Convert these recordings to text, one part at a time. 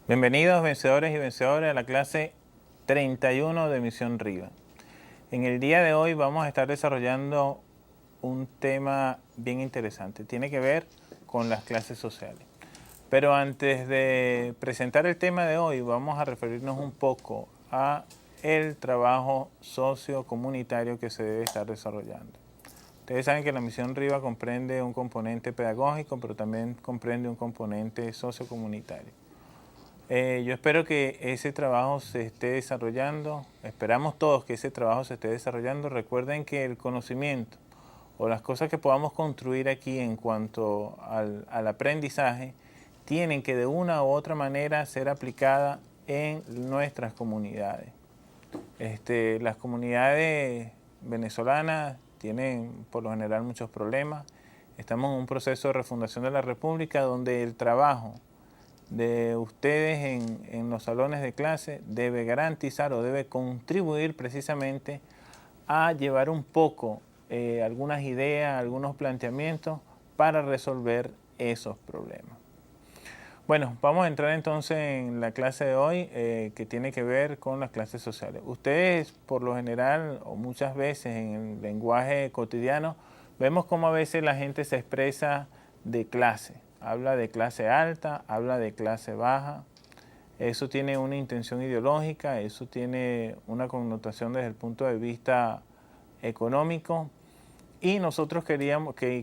Bienvenidos vencedores y vencedoras a la clase 31 de Misión Riva. En el día de hoy vamos a estar desarrollando un tema bien interesante. Tiene que ver con las clases sociales. Pero antes de presentar el tema de hoy, vamos a referirnos un poco a el trabajo sociocomunitario que se debe estar desarrollando. Ustedes saben que la Misión Riva comprende un componente pedagógico, pero también comprende un componente sociocomunitario. Yo espero que ese trabajo se esté desarrollando, esperamos todos que ese trabajo se esté desarrollando. Recuerden que el conocimiento o las cosas que podamos construir aquí en cuanto al aprendizaje tienen que de una u otra manera ser aplicadas en nuestras comunidades. Las comunidades venezolanas tienen por lo general muchos problemas. Estamos en un proceso de refundación de la República donde el trabajo de ustedes en los salones de clase debe garantizar o debe contribuir precisamente a llevar un poco algunas ideas, algunos planteamientos para resolver esos problemas. Bueno, vamos a entrar entonces en la clase de hoy que tiene que ver con las clases sociales. Ustedes por lo general o muchas veces en el lenguaje cotidiano vemos cómo a veces la gente se expresa de clase. Habla de clase alta, habla de clase baja. Eso tiene una intención ideológica, eso tiene una connotación desde el punto de vista económico. Y nosotros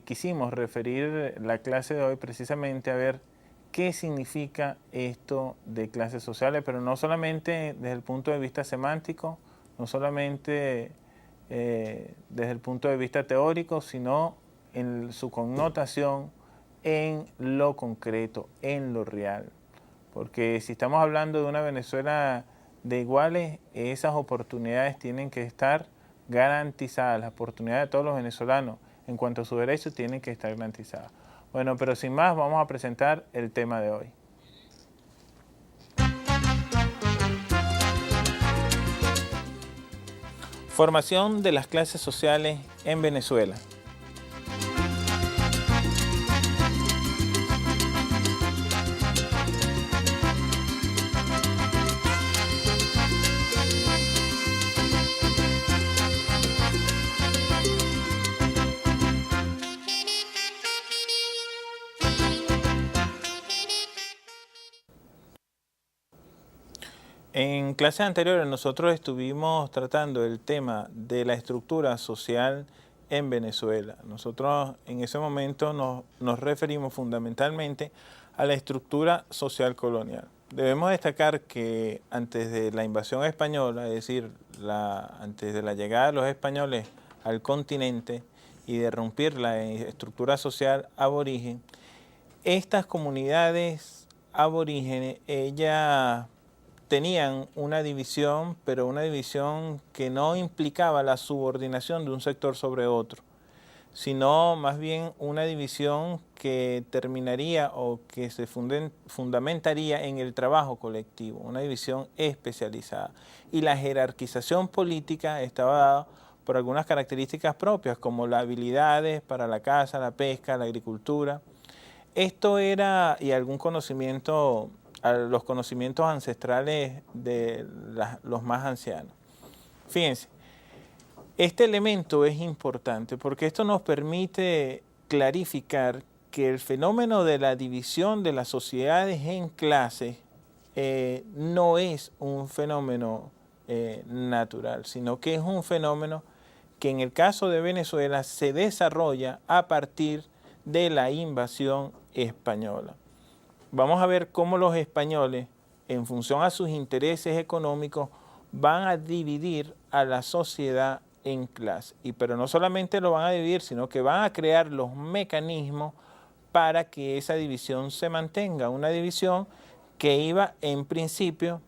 quisimos referir la clase de hoy precisamente a ver qué significa esto de clases sociales, pero no solamente desde el punto de vista semántico, no solamente desde el punto de vista teórico, sino en su connotación en lo concreto, en lo real. Porque si estamos hablando de una Venezuela de iguales, esas oportunidades tienen que estar garantizadas. Las oportunidades de todos los venezolanos en cuanto a sus derechos tienen que estar garantizadas. Bueno, pero sin más, vamos a presentar el tema de hoy. Formación de las clases sociales en Venezuela. En clases anteriores nosotros estuvimos tratando el tema de la estructura social en Venezuela. Nosotros en ese momento nos referimos fundamentalmente a la estructura social colonial. Debemos destacar que antes de la invasión española, es decir, antes de la llegada de los españoles al continente y de romper la estructura social aborigen, estas comunidades aborígenes, ellas tenían una división, pero una división que no implicaba la subordinación de un sector sobre otro, sino más bien una división que terminaría o que se fundamentaría en el trabajo colectivo, una división especializada. Y la jerarquización política estaba dada por algunas características propias, como las habilidades para la caza, la pesca, la agricultura. Esto era, y algún conocimiento, los conocimientos ancestrales de los más ancianos. Fíjense, este elemento es importante porque esto nos permite clarificar que el fenómeno de la división de las sociedades en clases no es un fenómeno natural, sino que es un fenómeno que en el caso de Venezuela se desarrolla a partir de la invasión española. Vamos a ver cómo los españoles, en función a sus intereses económicos, van a dividir a la sociedad en clases. Pero no solamente lo van a dividir, sino que van a crear los mecanismos para que esa división se mantenga. Una división que iba en principio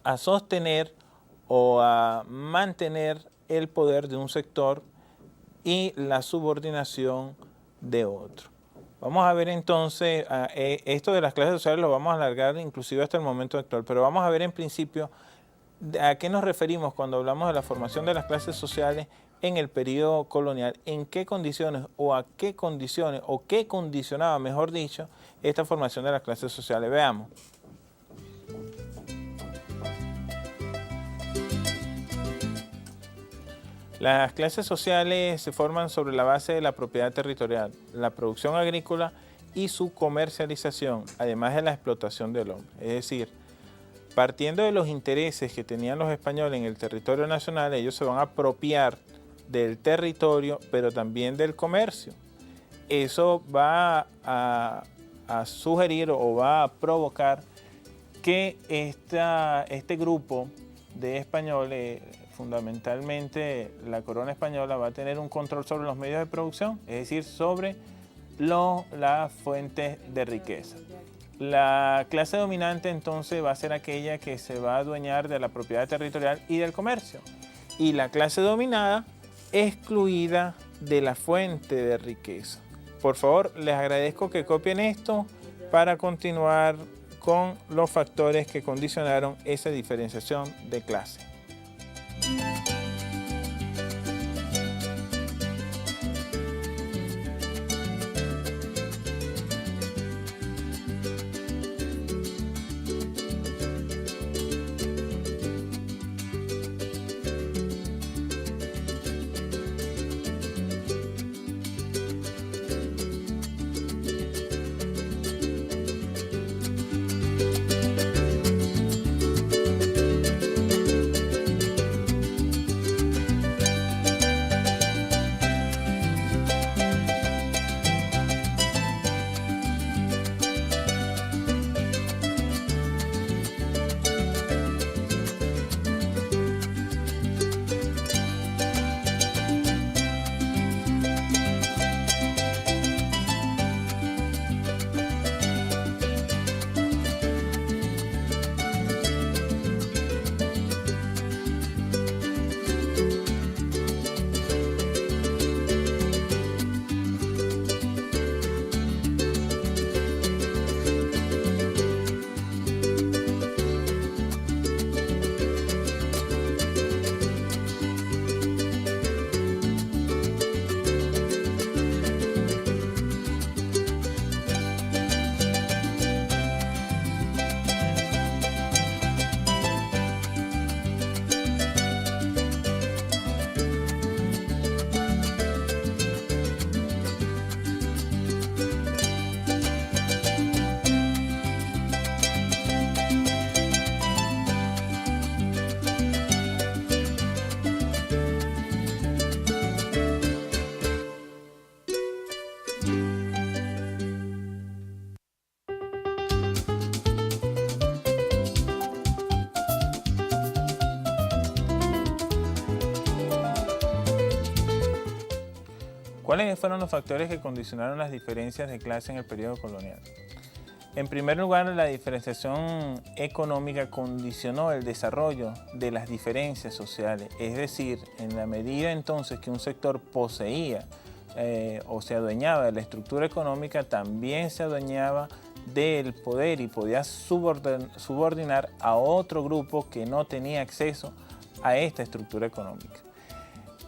a sostener o a mantener el poder de un sector y la subordinación de otro. Vamos a ver entonces, esto de las clases sociales lo vamos a alargar inclusive hasta el momento actual, pero vamos a ver en principio a qué nos referimos cuando hablamos de la formación de las clases sociales en el periodo colonial, en qué condiciones o a qué condiciones o qué condicionaba, mejor dicho, esta formación de las clases sociales. Veamos. Las clases sociales se forman sobre la base de la propiedad territorial, la producción agrícola y su comercialización, además de la explotación del hombre. Es decir, partiendo de los intereses que tenían los españoles en el territorio nacional, ellos se van a apropiar del territorio, pero también del comercio. Eso va a sugerir o va a provocar que este grupo de españoles, fundamentalmente la corona española, va a tener un control sobre los medios de producción, es decir, sobre las fuentes de riqueza. La clase dominante entonces va a ser aquella que se va a adueñar de la propiedad territorial y del comercio. Y la clase dominada excluida de la fuente de riqueza. Por favor, les agradezco que copien esto para continuar con los factores que condicionaron esa diferenciación de clase. ¿Cuáles fueron los factores que condicionaron las diferencias de clase en el periodo colonial? En primer lugar, la diferenciación económica condicionó el desarrollo de las diferencias sociales, es decir, en la medida entonces que un sector poseía o se adueñaba de la estructura económica, también se adueñaba del poder y podía subordinar a otro grupo que no tenía acceso a esta estructura económica.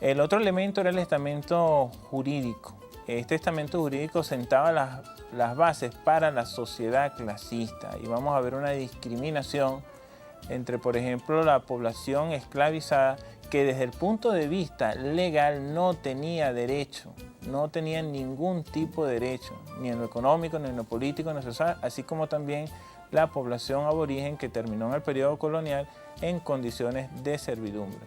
El otro elemento era el estamento jurídico. Este estamento jurídico sentaba las bases para la sociedad clasista y vamos a ver una discriminación entre, por ejemplo, la población esclavizada que desde el punto de vista legal no tenía derecho, no tenía ningún tipo de derecho, ni en lo económico, ni en lo político, ni en lo social, así como también la población aborigen que terminó en el periodo colonial en condiciones de servidumbre.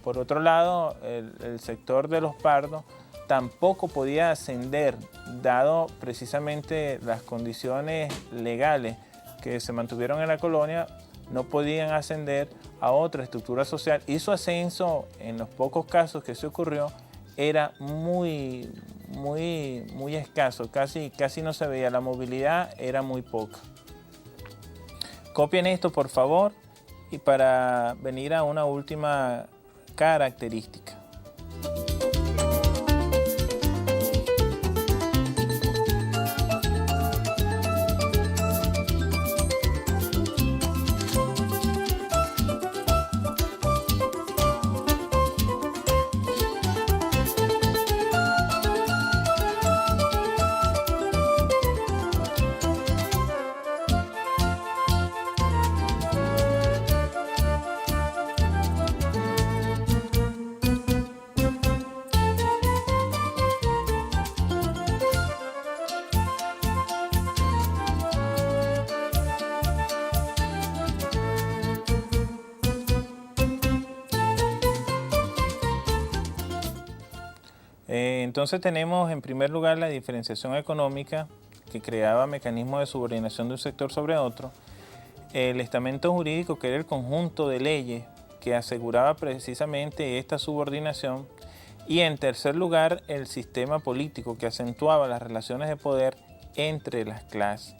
Por otro lado, el sector de los pardos tampoco podía ascender, dado precisamente las condiciones legales que se mantuvieron en la colonia, no podían ascender a otra estructura social y su ascenso, en los pocos casos que se ocurrió, era muy escaso, casi no se veía, la movilidad era muy poca. Copien esto, por favor, y para venir a una última característica. Entonces tenemos en primer lugar la diferenciación económica, que creaba mecanismos de subordinación de un sector sobre otro. El estamento jurídico, que era el conjunto de leyes que aseguraba precisamente esta subordinación. Y en tercer lugar, el sistema político, que acentuaba las relaciones de poder entre las clases.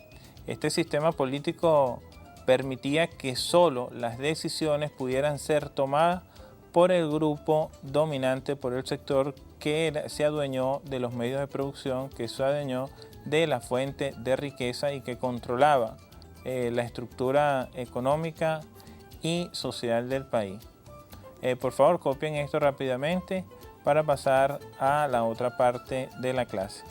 Este sistema político permitía que solo las decisiones pudieran ser tomadas por el grupo dominante, por el sector que se adueñó de los medios de producción, que se adueñó de la fuente de riqueza y que controlaba la estructura económica y social del país. Por favor, copien esto rápidamente para pasar a la otra parte de la clase.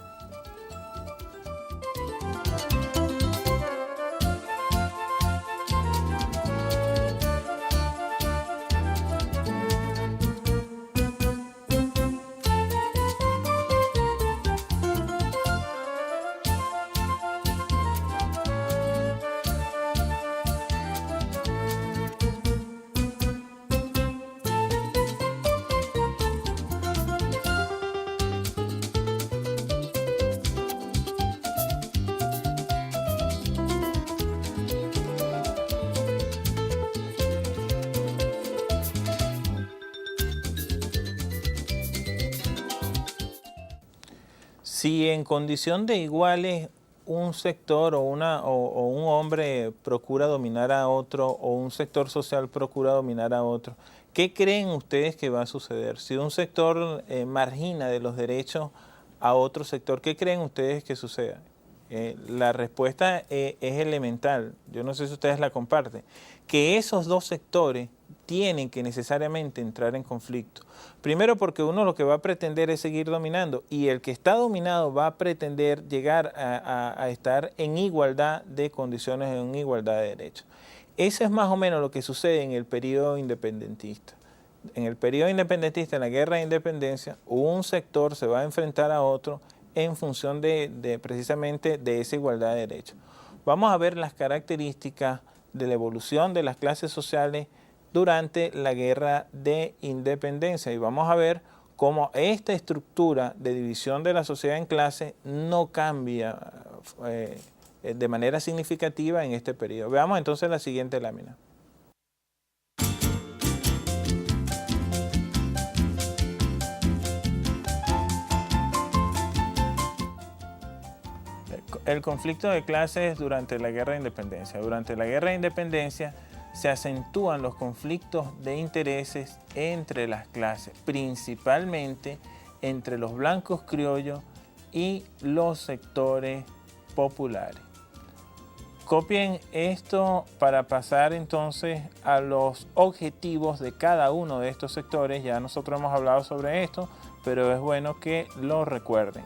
Si en condición de iguales un sector o un hombre procura dominar a otro o un sector social procura dominar a otro, ¿qué creen ustedes que va a suceder? Si un sector margina de los derechos a otro sector, ¿qué creen ustedes que suceda? La respuesta es elemental, yo no sé si ustedes la comparten, que esos dos sectores tienen que necesariamente entrar en conflicto. Primero porque uno lo que va a pretender es seguir dominando y el que está dominado va a pretender llegar a estar en igualdad de condiciones, en igualdad de derechos. Eso es más o menos lo que sucede en el periodo independentista. En el periodo independentista, en la guerra de independencia, un sector se va a enfrentar a otro en función precisamente de esa igualdad de derechos. Vamos a ver las características de la evolución de las clases sociales durante la guerra de independencia y vamos a ver cómo esta estructura de división de la sociedad en clases no cambia de manera significativa en este periodo. Veamos entonces la siguiente lámina. El conflicto de clases durante la guerra de independencia. Durante la guerra de independencia se acentúan los conflictos de intereses entre las clases, principalmente entre los blancos criollos y los sectores populares. Copien esto para pasar entonces a los objetivos de cada uno de estos sectores. Ya nosotros hemos hablado sobre esto, pero es bueno que lo recuerden.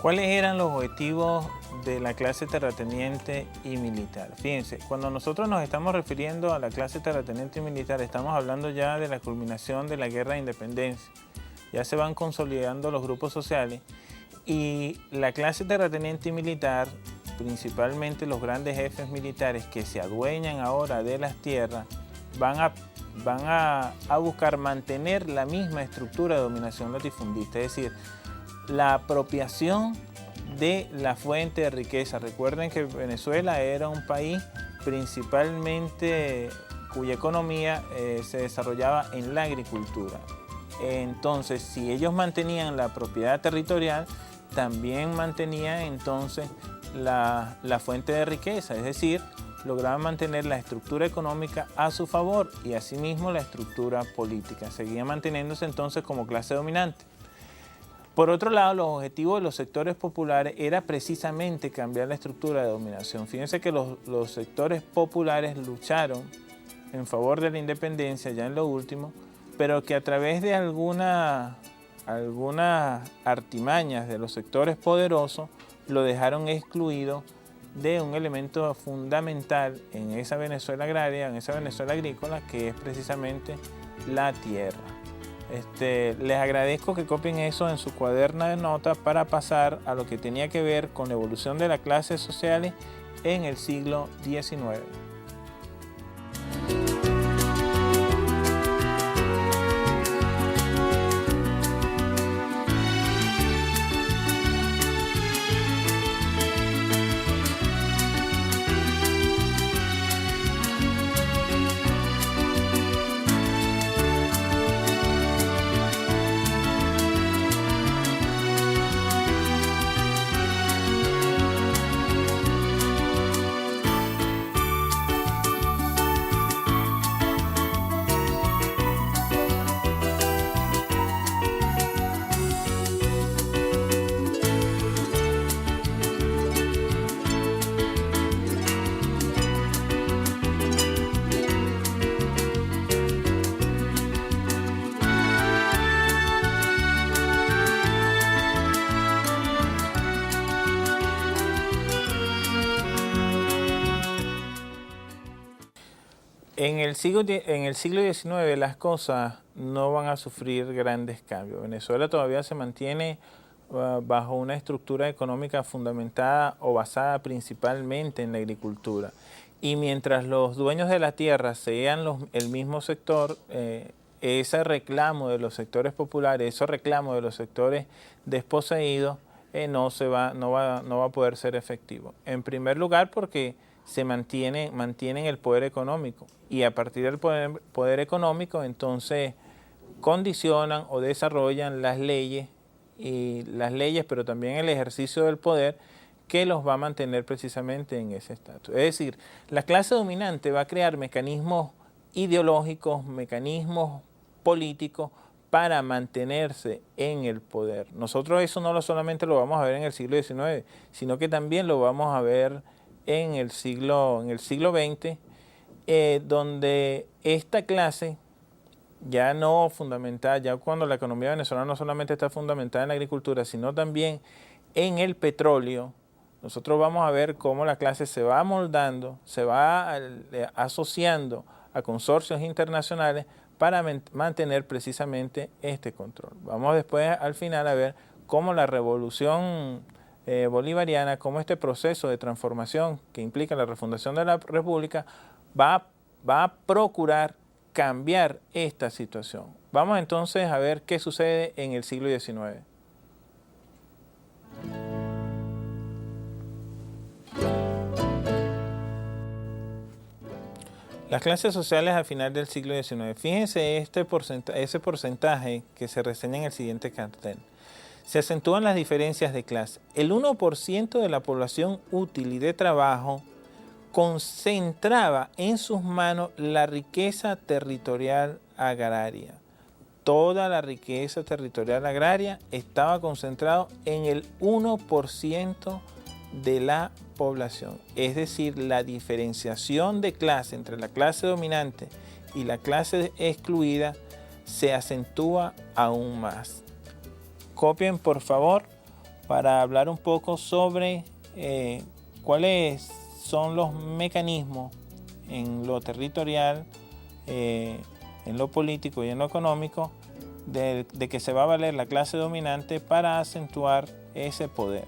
¿Cuáles eran los objetivos de la clase terrateniente y militar. Fíjense, cuando nosotros nos estamos refiriendo a la clase terrateniente y militar, estamos hablando ya de la culminación de la guerra de independencia. Ya se van consolidando los grupos sociales y la clase terrateniente y militar, principalmente los grandes jefes militares que se adueñan ahora de las tierras, van a buscar mantener la misma estructura de dominación latifundista, es decir, la apropiación de la fuente de riqueza. Recuerden que Venezuela era un país principalmente cuya economía se desarrollaba en la agricultura. Entonces, si ellos mantenían la propiedad territorial, también mantenían entonces la fuente de riqueza, es decir, lograban mantener la estructura económica a su favor y asimismo la estructura política. Seguía manteniéndose entonces como clase dominante. Por otro lado, los objetivos de los sectores populares era precisamente cambiar la estructura de dominación. Fíjense que los sectores populares lucharon en favor de la independencia ya en lo último, pero que a través de algunas artimañas de los sectores poderosos lo dejaron excluido de un elemento fundamental en esa Venezuela agraria, en esa Venezuela agrícola, que es precisamente la tierra. Les agradezco que copien eso en su cuaderno de notas para pasar a lo que tenía que ver con la evolución de las clases sociales en el siglo XIX. En el siglo XIX las cosas no van a sufrir grandes cambios. Venezuela todavía se mantiene bajo una estructura económica fundamentada o basada principalmente en la agricultura. Y mientras los dueños de la tierra sean el mismo sector, ese reclamo de los sectores populares, ese reclamo de los sectores desposeídos, no va a poder ser efectivo. En primer lugar porque se mantienen el poder económico y a partir del poder económico entonces condicionan o desarrollan las leyes, pero también el ejercicio del poder que los va a mantener precisamente en ese estatus. Es decir, la clase dominante va a crear mecanismos ideológicos, mecanismos políticos para mantenerse en el poder. Nosotros eso no solamente lo vamos a ver en el siglo XIX, sino que también lo vamos a ver en el siglo XX, donde esta clase ya no fundamentada, ya cuando la economía venezolana no solamente está fundamentada en la agricultura, sino también en el petróleo, nosotros vamos a ver cómo la clase se va amoldando, se va asociando a consorcios internacionales para mantener precisamente este control. Vamos después al final a ver cómo la revolución bolivariana, cómo este proceso de transformación que implica la refundación de la República va a procurar cambiar esta situación. Vamos entonces a ver qué sucede en el siglo XIX. Las clases sociales al final del siglo XIX. Fíjense ese porcentaje que se reseña en el siguiente cartel. Se acentúan las diferencias de clase. El 1% de la población útil y de trabajo concentraba en sus manos la riqueza territorial agraria. Toda la riqueza territorial agraria estaba concentrada en el 1% de la población. Es decir, la diferenciación de clase entre la clase dominante y la clase excluida se acentúa aún más. Copien, por favor, para hablar un poco sobre cuáles son los mecanismos en lo territorial, en lo político y en lo económico de que se va a valer la clase dominante para acentuar ese poder.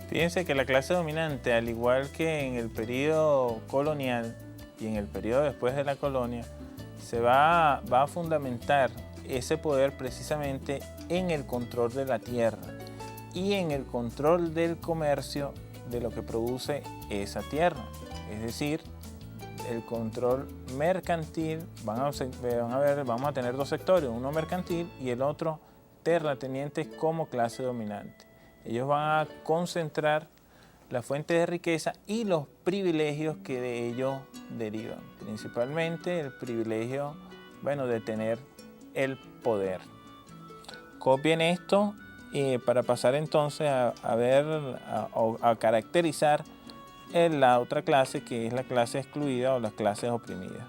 Fíjense que la clase dominante, al igual que en el periodo colonial y en el periodo después de la colonia, va a fundamentar ese poder precisamente en el control de la tierra y en el control del comercio de lo que produce esa tierra. Es decir, el control mercantil, vamos a tener dos sectores, uno mercantil y el otro terratenientes como clase dominante. Ellos van a concentrar la fuente de riqueza y los privilegios que de ello derivan. Principalmente el privilegio, de tener el poder. Copien esto para pasar entonces a caracterizar la otra clase, que es la clase excluida o las clases oprimidas.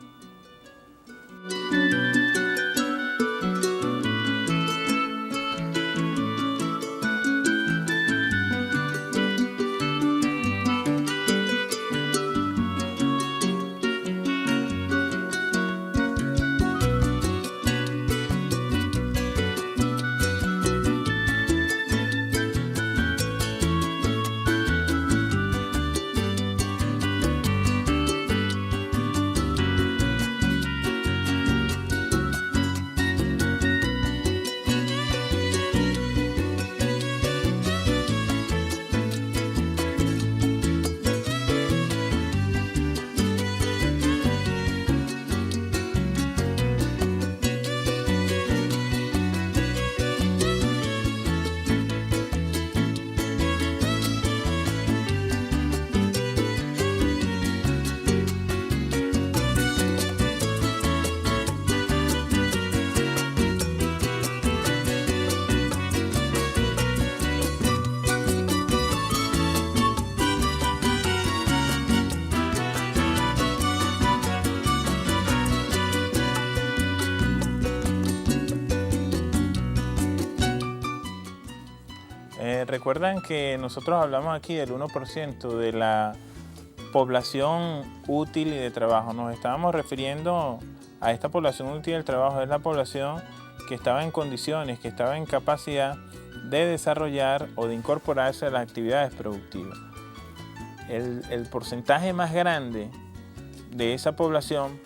Recuerdan que nosotros hablamos aquí del 1% de la población útil y de trabajo. Nos estábamos refiriendo a esta población útil del trabajo. Es la población que estaba en condiciones, que estaba en capacidad de desarrollar o de incorporarse a las actividades productivas. El porcentaje más grande de esa población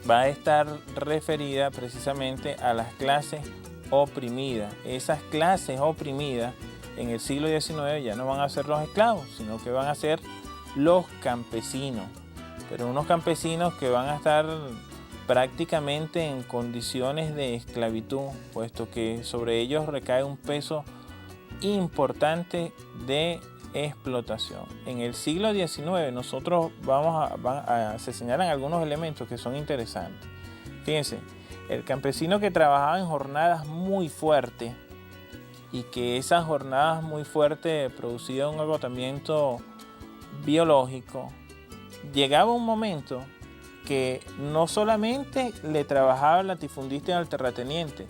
va a estar referida precisamente a las clases oprimidas. Esas clases oprimidas en el siglo XIX ya no van a ser los esclavos, sino que van a ser los campesinos, pero unos campesinos que van a estar prácticamente en condiciones de esclavitud, puesto que sobre ellos recae un peso importante de explotación. En el siglo XIX nosotros se señalan algunos elementos que son interesantes. Fíjense, el campesino que trabajaba en jornadas muy fuertes y que esas jornadas muy fuertes producían un agotamiento biológico, llegaba un momento que no solamente le trabajaba el latifundista y el terrateniente,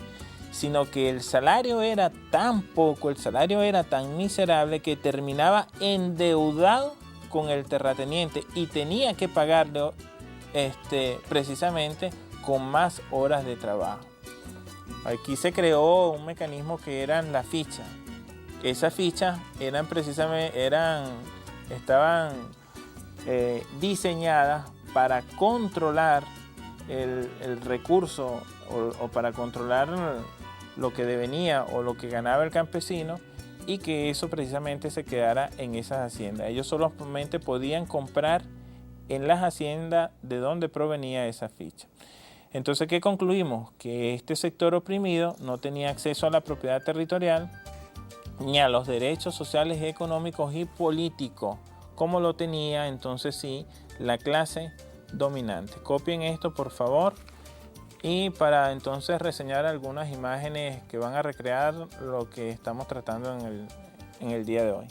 sino que el salario era tan poco, el salario era tan miserable que terminaba endeudado con el terrateniente y tenía que pagarlo precisamente con más horas de trabajo. Aquí se creó un mecanismo que eran las fichas. Esas fichas estaban diseñadas para controlar el recurso o para controlar lo que devenía o lo que ganaba el campesino, y que eso precisamente se quedara en esas haciendas. Ellos solamente podían comprar en las haciendas de donde provenía esa ficha. Entonces, ¿qué concluimos? Que este sector oprimido no tenía acceso a la propiedad territorial ni a los derechos sociales, económicos y políticos, como lo tenía entonces sí la clase dominante. Copien esto, por favor, y para entonces reseñar algunas imágenes que van a recrear lo que estamos tratando en el día de hoy.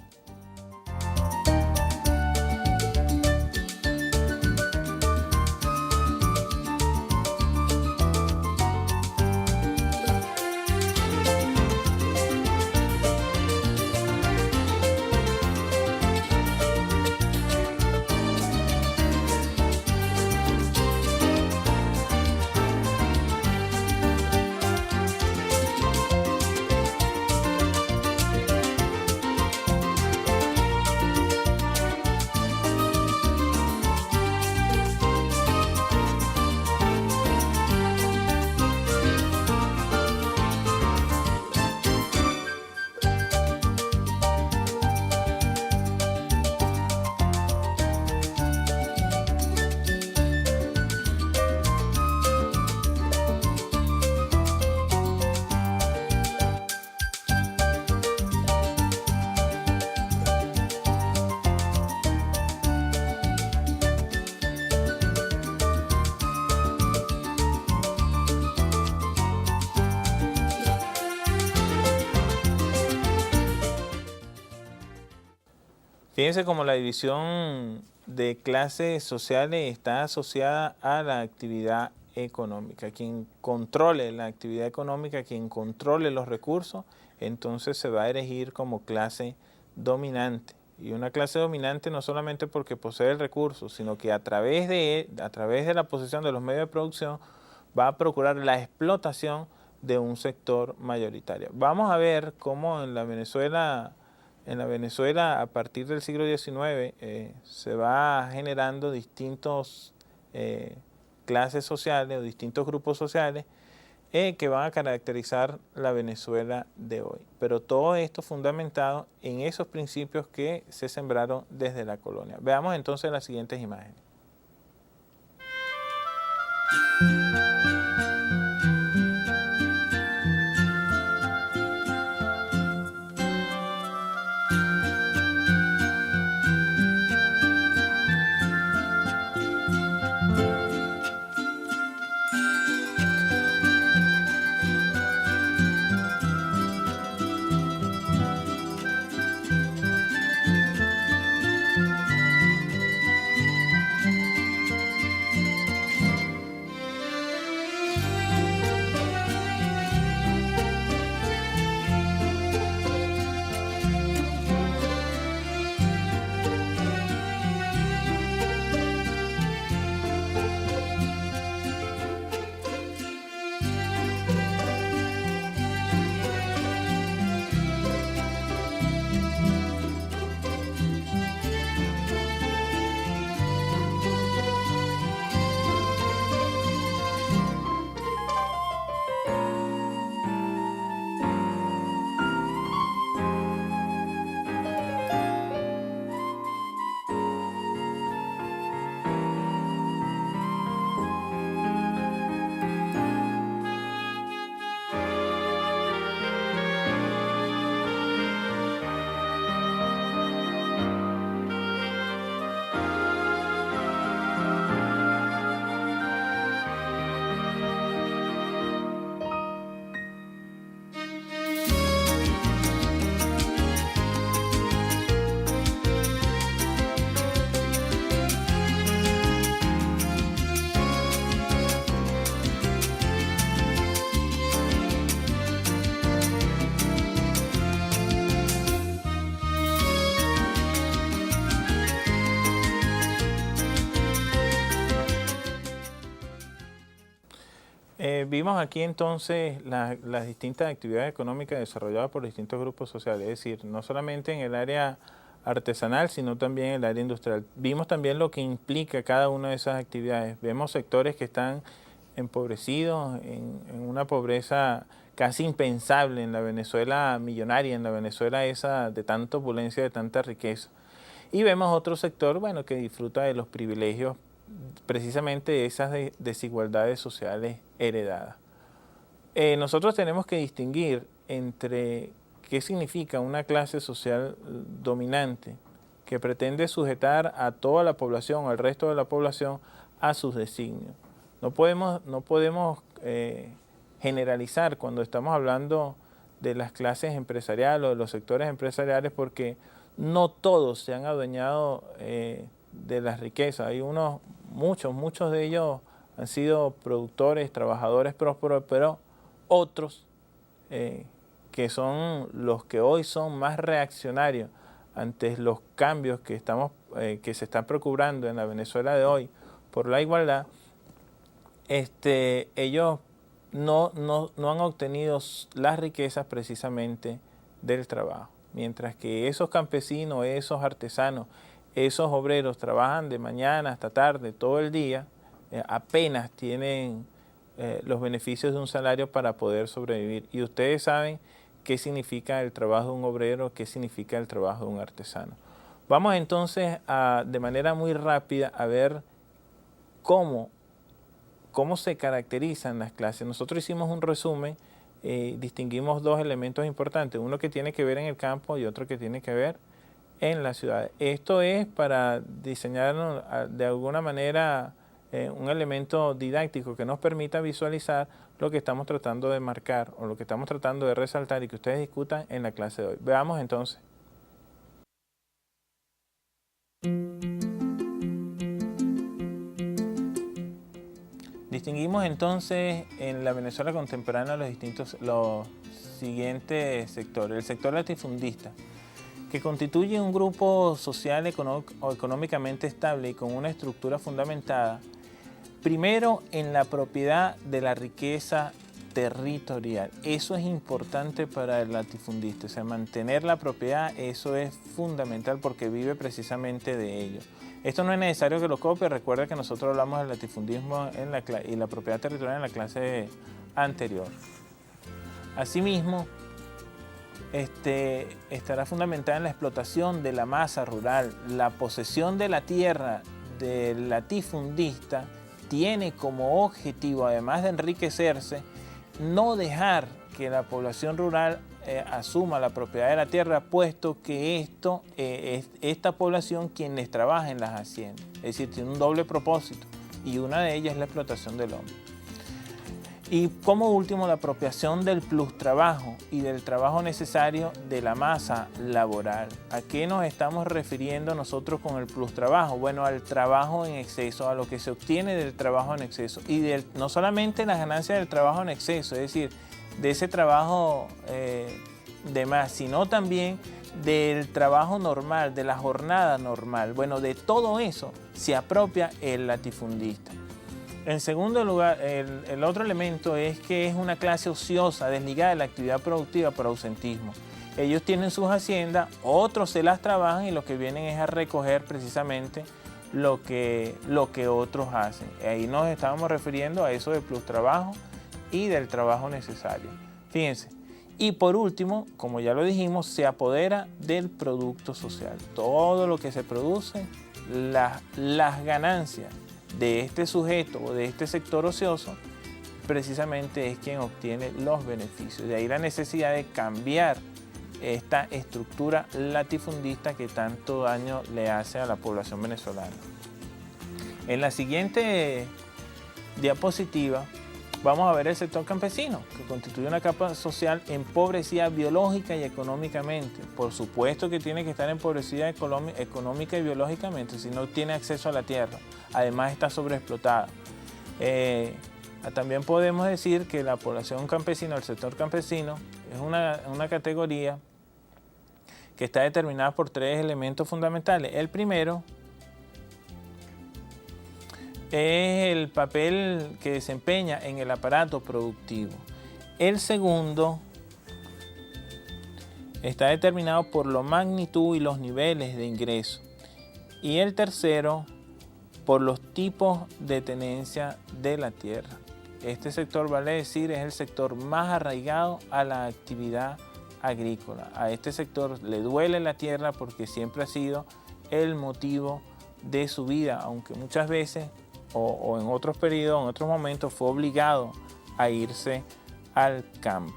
Fíjense cómo la división de clases sociales está asociada a la actividad económica. Quien controle la actividad económica, quien controle los recursos, entonces se va a elegir como clase dominante. Y una clase dominante no solamente porque posee el recurso, sino que a través de la posesión de los medios de producción va a procurar la explotación de un sector mayoritario. Vamos a ver cómo en la Venezuela, a partir del siglo XIX, se va generando distintos clases sociales o distintos grupos sociales que van a caracterizar la Venezuela de hoy. Pero todo esto fundamentado en esos principios que se sembraron desde la colonia. Veamos entonces las siguientes imágenes. Vimos aquí entonces las distintas actividades económicas desarrolladas por distintos grupos sociales, es decir, no solamente en el área artesanal, sino también en el área industrial. Vimos también lo que implica cada una de esas actividades. Vemos sectores que están empobrecidos, en una pobreza casi impensable en la Venezuela millonaria, en la Venezuela esa de tanta opulencia, de tanta riqueza. Y vemos otro sector, bueno, que disfruta de los privilegios precisamente de esas desigualdades sociales heredadas. Nosotros tenemos que distinguir entre qué significa una clase social dominante que pretende sujetar a toda la población, al resto de la población, a sus designios. No podemos generalizar cuando estamos hablando de las clases empresariales o de los sectores empresariales, porque no todos se han adueñado de las riquezas. Hay muchos de ellos han sido productores, trabajadores prósperos, pero otros que son los que hoy son más reaccionarios ante los cambios que se están procurando en la Venezuela de hoy por la igualdad, ellos no han obtenido las riquezas precisamente del trabajo, mientras que esos campesinos, esos artesanos, esos obreros trabajan de mañana hasta tarde, todo el día, apenas tienen los beneficios de un salario para poder sobrevivir. Y ustedes saben qué significa el trabajo de un obrero, qué significa el trabajo de un artesano. Vamos entonces de manera muy rápida a ver cómo se caracterizan las clases. Nosotros hicimos un resumen, distinguimos dos elementos importantes, uno que tiene que ver en el campo y otro que tiene que ver en la ciudad. Esto es para diseñar de alguna manera un elemento didáctico que nos permita visualizar lo que estamos tratando de marcar o lo que estamos tratando de resaltar y que ustedes discutan en la clase de hoy. Veamos entonces. Distinguimos entonces en la Venezuela contemporánea los siguientes sectores. El sector latifundista, que constituye un grupo social o económicamente estable y con una estructura fundamentada, primero en la propiedad de la riqueza territorial. Eso es importante para el latifundista, o sea, mantener la propiedad, eso es fundamental porque vive precisamente de ello. Esto no es necesario que lo copie, recuerda que nosotros hablamos del latifundismo y la propiedad territorial en la clase anterior. Asimismo, estará fundamentada en la explotación de la masa rural. La posesión de la tierra del latifundista tiene como objetivo, además de enriquecerse, no dejar que la población rural asuma la propiedad de la tierra, puesto que es esta población quienes trabaja en las haciendas. Es decir, tiene un doble propósito y una de ellas es la explotación del hombre. Y como último, la apropiación del plustrabajo y del trabajo necesario de la masa laboral. ¿A qué nos estamos refiriendo nosotros con el plustrabajo? Bueno, al trabajo en exceso, a lo que se obtiene del trabajo en exceso. Y no solamente las ganancias del trabajo en exceso, es decir, de ese trabajo de más, sino también del trabajo normal, de la jornada normal. Bueno, de todo eso se apropia el latifundista. En segundo lugar, el otro elemento es que es una clase ociosa, desligada de la actividad productiva por ausentismo. Ellos tienen sus haciendas, otros se las trabajan y lo que vienen es a recoger precisamente lo que otros hacen. Ahí nos estábamos refiriendo a eso del plustrabajo y del trabajo necesario. Fíjense. Y por último, como ya lo dijimos, se apodera del producto social. Todo lo que se produce, las ganancias de este sujeto o de este sector ocioso, precisamente es quien obtiene los beneficios. De ahí la necesidad de cambiar esta estructura latifundista que tanto daño le hace a la población venezolana. En la siguiente diapositiva vamos a ver el sector campesino, que constituye una capa social empobrecida biológica y económicamente. Por supuesto que tiene que estar empobrecida económica y biológicamente, si no tiene acceso a la tierra. Además está sobreexplotada. También podemos decir que la población campesina, el sector campesino, es una categoría que está determinada por tres elementos fundamentales. El primero es el papel que desempeña en el aparato productivo. El segundo está determinado por la magnitud y los niveles de ingreso. Y el tercero, por los tipos de tenencia de la tierra. Este sector, vale decir, es el sector más arraigado a la actividad agrícola. A este sector le duele la tierra porque siempre ha sido el motivo de su vida, aunque muchas veces o en otros periodos, en otros momentos, fue obligado a irse al campo.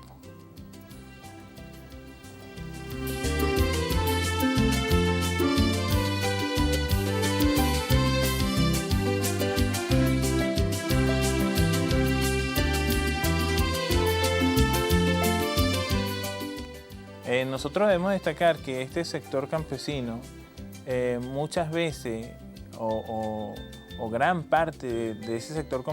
Nosotros debemos destacar que este sector campesino muchas veces o gran parte de ese sector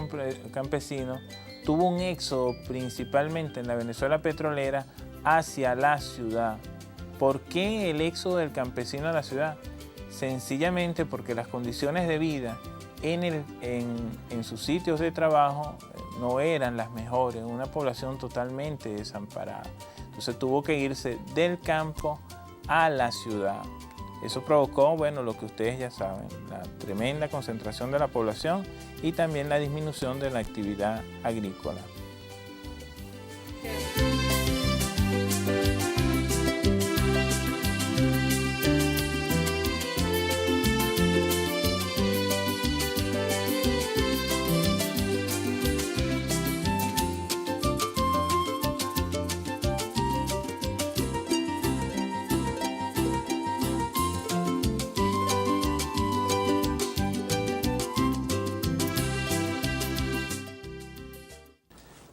campesino tuvo un éxodo principalmente en la Venezuela petrolera hacia la ciudad. ¿Por qué el éxodo del campesino a la ciudad? Sencillamente porque las condiciones de vida en sus sitios de trabajo no eran las mejores, una población totalmente desamparada. Entonces tuvo que irse del campo a la ciudad. Eso provocó, bueno, lo que ustedes ya saben, la tremenda concentración de la población y también la disminución de la actividad agrícola.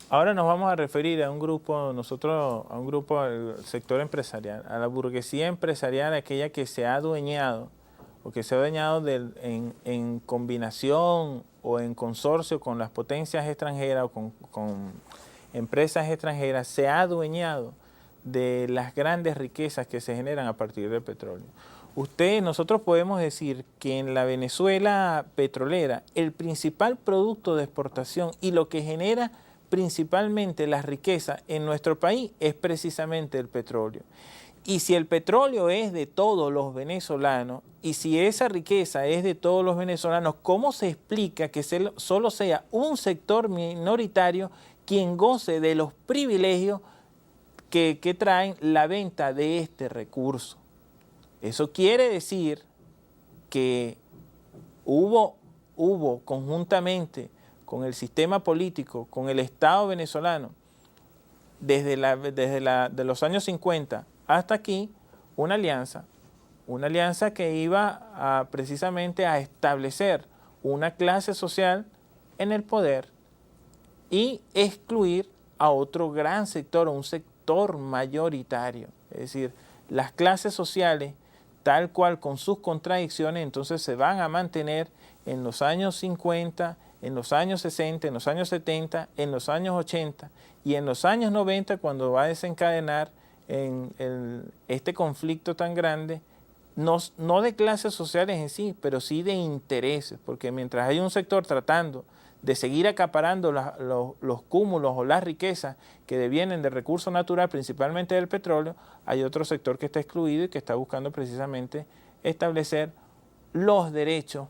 Ahora nos vamos a referir a un grupo, del sector empresarial, a la burguesía empresarial, aquella que se ha adueñado o que se ha adueñado en combinación o en consorcio con las potencias extranjeras o con empresas extranjeras, se ha adueñado de las grandes riquezas que se generan a partir del petróleo. Nosotros podemos decir que en la Venezuela petrolera, el principal producto de exportación y lo que genera principalmente la riqueza en nuestro país es precisamente el petróleo. Y si el petróleo es de todos los venezolanos, y si esa riqueza es de todos los venezolanos, ¿cómo se explica que solo sea un sector minoritario quien goce de los privilegios que traen la venta de este recurso? Eso quiere decir que hubo conjuntamente con el sistema político, con el Estado venezolano, desde los años 50 hasta aquí, una alianza que iba precisamente a establecer una clase social en el poder y excluir a otro gran sector, un sector mayoritario. Es decir, las clases sociales, tal cual con sus contradicciones, entonces se van a mantener en los años 50, en los años 60, en los años 70, en los años 80 y en los años 90, cuando va a desencadenar este conflicto tan grande, no de clases sociales en sí, pero sí de intereses, porque mientras hay un sector tratando de seguir acaparando los cúmulos o las riquezas que devienen del recurso natural, principalmente del petróleo, hay otro sector que está excluido y que está buscando precisamente establecer los derechos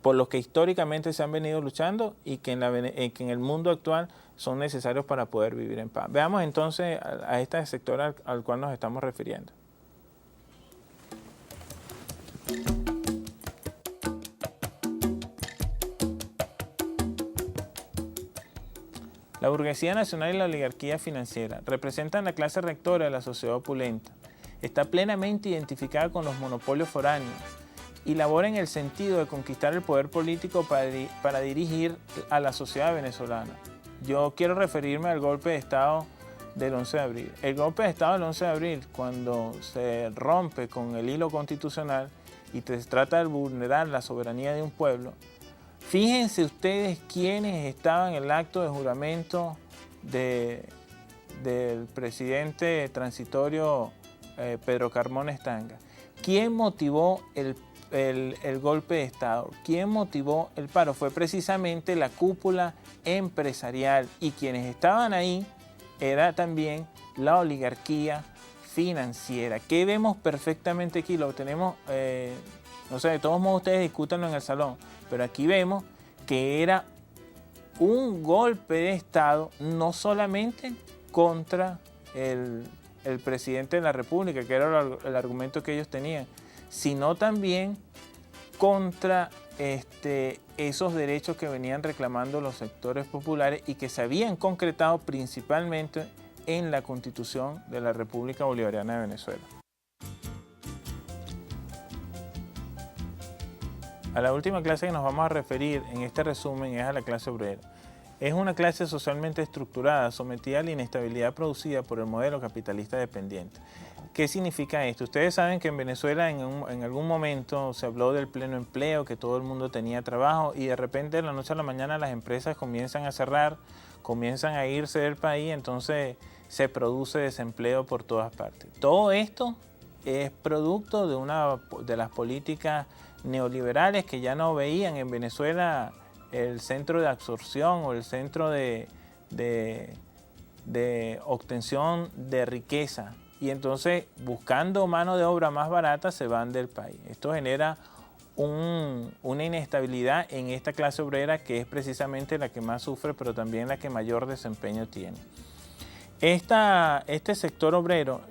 por los que históricamente se han venido luchando y que en el mundo actual son necesarios para poder vivir en paz. Veamos entonces a este sector al cual nos estamos refiriendo. La burguesía nacional y la oligarquía financiera representan la clase rectora de la sociedad opulenta. Está plenamente identificada con los monopolios foráneos y labora en el sentido de conquistar el poder político para dirigir a la sociedad venezolana. Yo quiero referirme al golpe de Estado del 11 de abril. El golpe de Estado del 11 de abril, cuando se rompe con el hilo constitucional y se trata de vulnerar la soberanía de un pueblo, fíjense ustedes quiénes estaban en el acto de juramento del presidente transitorio Pedro Carmona Estanga. ¿Quién motivó el golpe de Estado. ¿Quién motivó el paro? Fue precisamente la cúpula empresarial, y quienes estaban ahí era también la oligarquía financiera. ¿Qué vemos perfectamente aquí? Lo tenemos, no sé, de todos modos ustedes discútanlo en el salón, pero aquí vemos que era un golpe de Estado no solamente contra el presidente de la República, que era el argumento que ellos tenían, sino también contra esos derechos que venían reclamando los sectores populares y que se habían concretado principalmente en la Constitución de la República Bolivariana de Venezuela. A la última clase que nos vamos a referir en este resumen es a la clase obrera. Es una clase socialmente estructurada, sometida a la inestabilidad producida por el modelo capitalista dependiente. ¿Qué significa esto? Ustedes saben que en Venezuela en algún momento se habló del pleno empleo, que todo el mundo tenía trabajo, y de repente de la noche a la mañana las empresas comienzan a cerrar, comienzan a irse del país, entonces se produce desempleo por todas partes. Todo esto es producto de las políticas neoliberales que ya no veían en Venezuela el centro de absorción o el centro de obtención de riqueza, y entonces buscando mano de obra más barata se van del país. Esto genera una inestabilidad en esta clase obrera, que es precisamente la que más sufre, pero también la que mayor desempeño tiene. Este sector obrero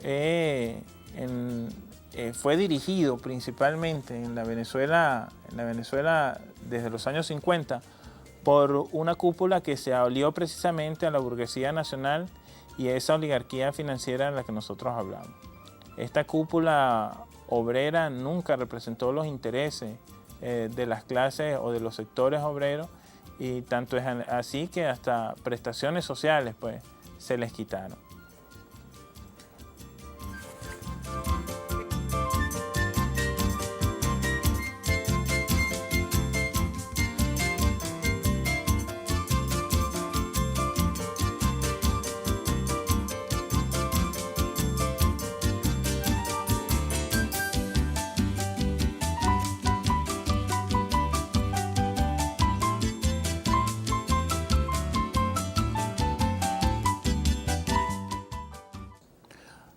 fue dirigido principalmente en la Venezuela desde los años 50 por una cúpula que se alió precisamente a la burguesía nacional y a esa oligarquía financiera de la que nosotros hablamos. Esta cúpula obrera nunca representó los intereses de las clases o de los sectores obreros, y tanto es así que hasta prestaciones sociales pues se les quitaron.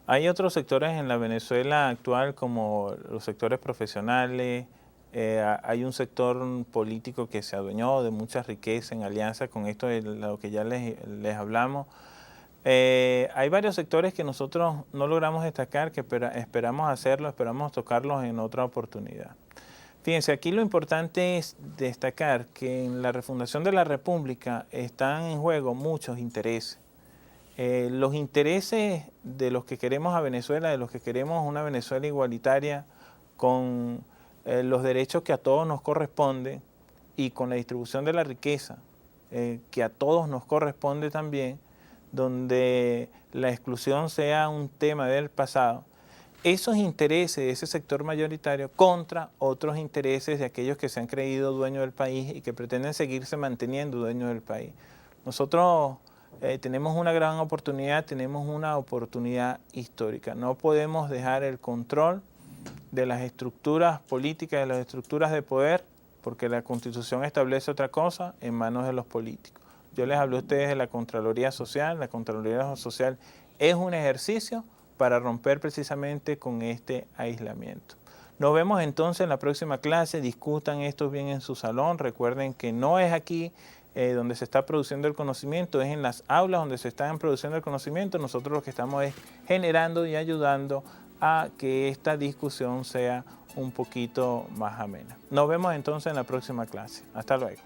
Hay otros sectores en la Venezuela actual, como los sectores profesionales. Hay un sector político que se adueñó de mucha riqueza en alianza con esto de lo que ya les hablamos. Hay varios sectores que nosotros no logramos destacar, que esperamos hacerlo, esperamos tocarlos en otra oportunidad. Fíjense, aquí lo importante es destacar que en la refundación de la República están en juego muchos intereses. Los intereses de los que queremos a Venezuela, de los que queremos una Venezuela igualitaria, con los derechos que a todos nos corresponden y con la distribución de la riqueza que a todos nos corresponde también, donde la exclusión sea un tema del pasado. Esos intereses de ese sector mayoritario contra otros intereses de aquellos que se han creído dueños del país y que pretenden seguirse manteniendo dueños del país. Nosotros tenemos una gran oportunidad, tenemos una oportunidad histórica. No podemos dejar el control de las estructuras políticas, de las estructuras de poder, porque la Constitución establece otra cosa, en manos de los políticos. Yo les hablé a ustedes de la Contraloría Social. La Contraloría Social es un ejercicio para romper precisamente con este aislamiento. Nos vemos entonces en la próxima clase. Discutan esto bien en su salón. Recuerden que no es aquí donde se está produciendo el conocimiento, es en las aulas donde se están produciendo el conocimiento. Nosotros lo que estamos es generando y ayudando a que esta discusión sea un poquito más amena. Nos vemos entonces en la próxima clase. Hasta luego.